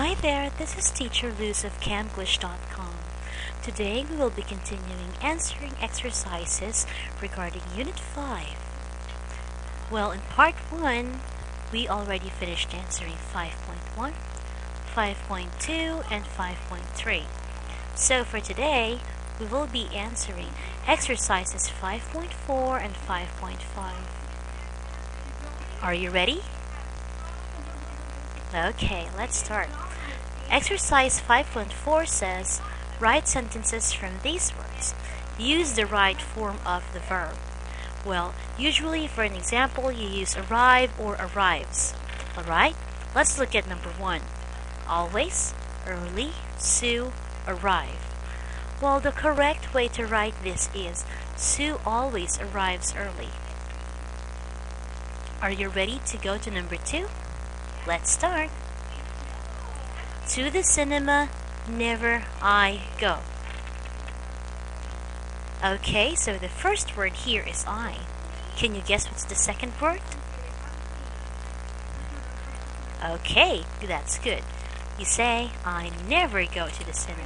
Hi there, this is Teacher Luz of Camglish.com. Today we will be continuing answering exercises regarding Unit 5. Well, in Part 1, we already finished answering 5.1, 5.2, and 5.3. So for today, we will be answering exercises 5.4 and 5.5. Are you ready? Okay, let's start. Exercise 5.4 says, write sentences from these words. Use the right form of the verb. Well, usually for an example, you use arrive or arrives. Alright, let's look at number 1. Always, early, Sue, arrive. Well, the correct way to write this is, Sue always arrives early. Are you ready to go to number 2? Let's start. To the cinema, never I go. Okay, so the first word here is I. Can you guess what's the second word? Okay, that's good. You say, I never go to the cinema.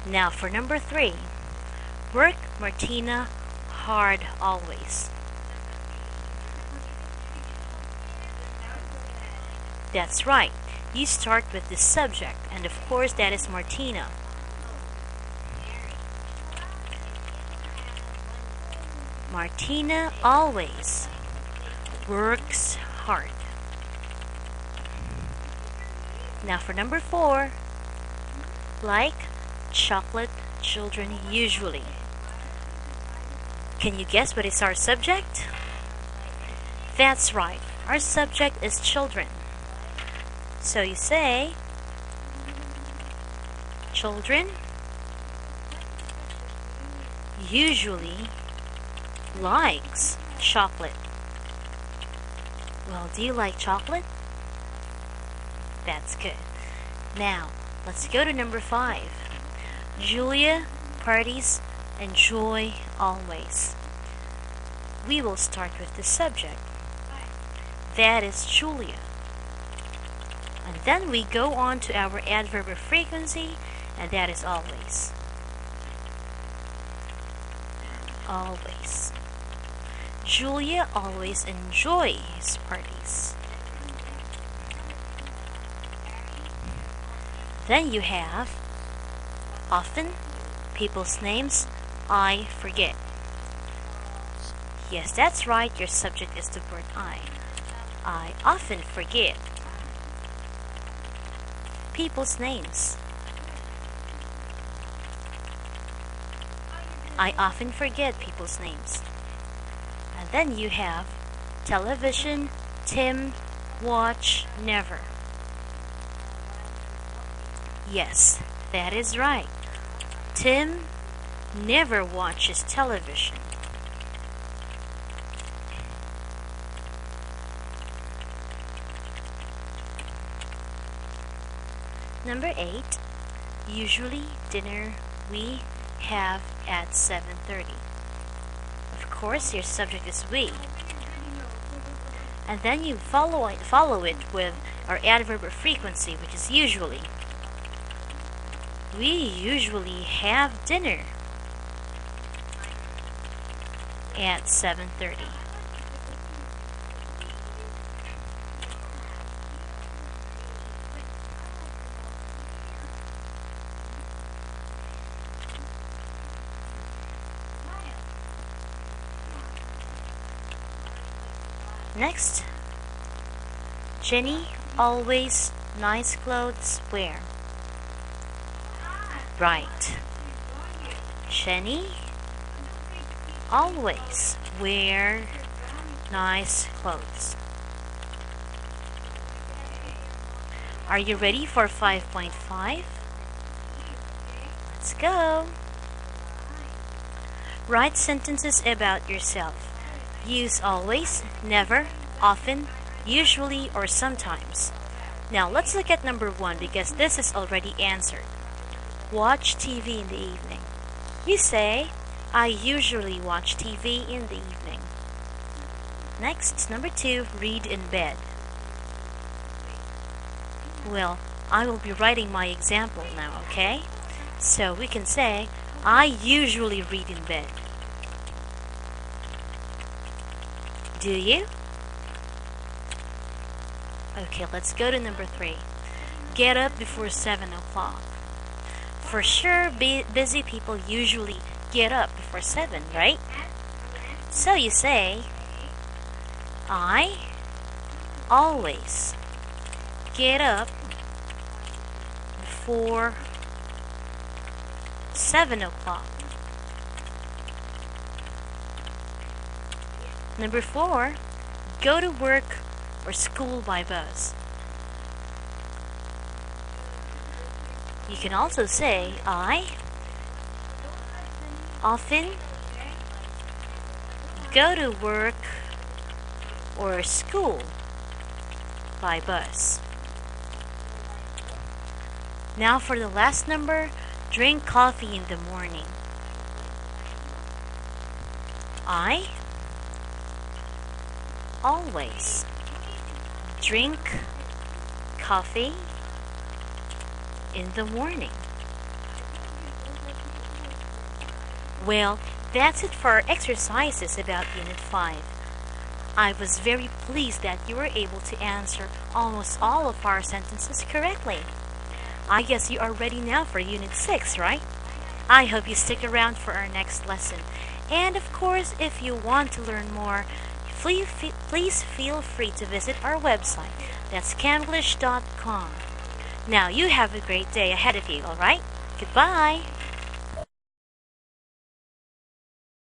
Now for number 3. Work, Martina, hard always. That's right. You start with the subject, and of course that is Martina. Martina always works hard. Now for number 4. Like chocolate, children usually. Can you guess what is our subject? That's right. Our subject is children. So you say, children usually likes chocolate. Well, do you like chocolate? That's good. Now, let's go to number 5. Julia parties enjoy always. We will start with the subject. That is Julia. And then we go on to our adverb of frequency, and that is always. Always. Julia always enjoys parties. Then you have often, people's names, I forget. Yes, that's right, your subject is the word I. I often forget people's names. I often forget people's names. And then you have television, Tim, watch, never. Yes, that is right. Tim never watches television. Number 8. Usually dinner we have at 7:30. Of course, your subject is we. And then you follow it with our adverb of frequency, which is usually. We usually have dinner at 7:30. Next, Jenny always nice clothes wear. Right. Jenny always wear nice clothes. Are you ready for 5.5? Let's go. Write sentences about yourself. Use always, never, often, usually, or sometimes. Now let's look at number 1 because this is already answered. Watch TV in the evening. You say, I usually watch TV in the evening. Next, number 2, read in bed. Well, I will be writing my example now, okay? So we can say, I usually read in bed. Do you? Okay, let's go to number 3. Get up before 7 o'clock. For sure, busy people usually get up before 7, right? So you say, I always get up before 7 o'clock. Number 4, go to work or school by bus. You can also say, I often go to work or school by bus. Now for the last number, drink coffee in the morning. I always drink coffee in the morning. Well, that's it for our exercises about Unit 5. I was very pleased that you were able to answer almost all of our sentences correctly. I guess you are ready now for Unit 6, right? I hope you stick around for our next lesson. And of course, if you want to learn more, please feel free to visit our website. That's camglish.com. Now, you have a great day ahead of you, alright? Goodbye!